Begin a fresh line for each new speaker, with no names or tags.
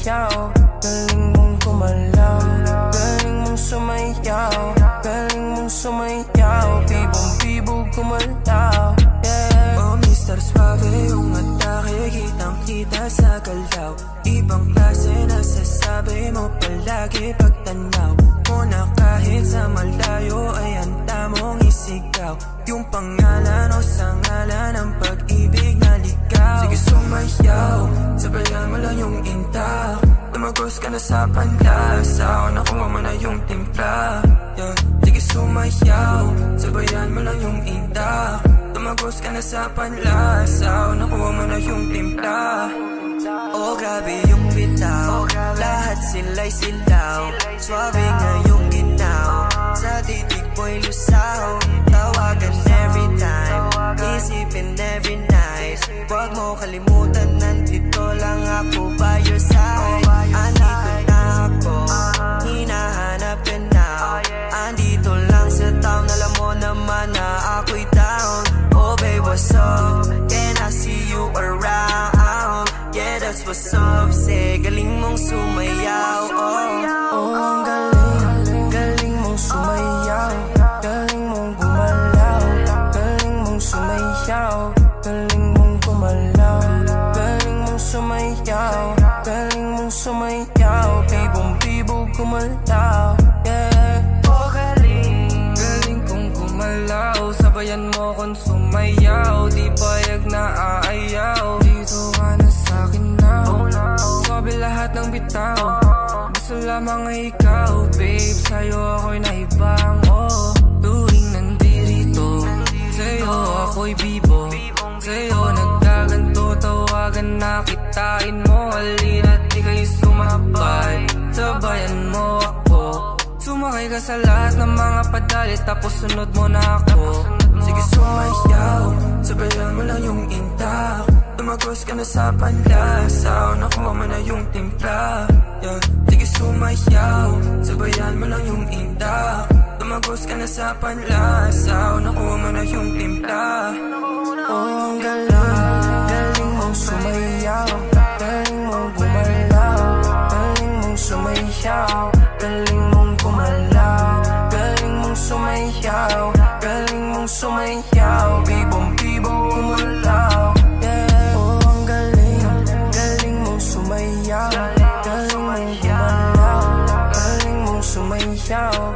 sumayaw, galing mong gumalaw, galing mong sumayaw, galing mong sumayaw, bibong-bibog gumalaw, yeah.
Oh Mr. Suave, yung atake, kitang-kita sa galaw. Ibang klase nasasabi mo palagi pagtanaw mo na kahit sa malayo ay handa mong isigaw yung pangalan o sa ngalan ng pag-ibig na ligaw. Sige sumayaw, sabayan mo lang yung intak. Tumagos ka na sa panlasaw, nakuha mo na yung timpla, yeah. Sige sumayaw, sabayan mo lang yung intak. Tumagos ka na sa panlasaw, nakuha mo na yung timpla. Oh grabe yung bitaw, lahat sila'y silaw. Suabe nga yung ginaw, sa titig mo'y lusaw. Tawagan every time, isipin every night. Huwag mo kalimutan, nandito lang ako by your side. Andito na ako, hinahanap ka now. Andito lang sa town, alam mo naman na ako'y down. Oh babe, what's up? Can I see you around? Yeah, that's what's up. Say, galing mong sumayaw.
Oh, ang galing, galing mong sumayaw, galing mong gumalaw, galing mong sumayaw, galing mong gumalaw, galing mong sumayaw, galing mong sumayaw, bibong-bibog gumalaw, yeah.
Oh galing, galing kong gumalaw, sabayan mo kong sumayaw, di payag na aayaw. Dito ka na sa'kin now, sabi lahat ng bitaw, gusto lamang ay ikaw, babe. Sa'yo ako'y naibang, oh. Tuwing nandirito, sa'yo ako'y bibo, sa'yo nagkaganto, tawagan na kitain mo. Halina't di kayo sumabay, sabayan mo ako. Sumakay ka sa lahat ng mga padali, tapos sunod mo na ako. Sige sumayaw, sabayan mo lang yung intak. Tumagos ka na sa panlasaw, nakuha mo na yung timpla, yeah. Sige sumayaw, sabayan mo lang yung intak. Tumagos ka na sa panlasaw, nakuha mo na yung timpla.
Oh, ang galing, galing mong sumayaw, galing mong gumalaw, galing mong sumayaw, galing mong gumalaw, galing mong sumayaw, galing mong sumayaw, bibong-bibong gumalaw, yeah. Oh, ang galing, galing mong sumayaw, galing mong gumalaw, galing mong sumayaw.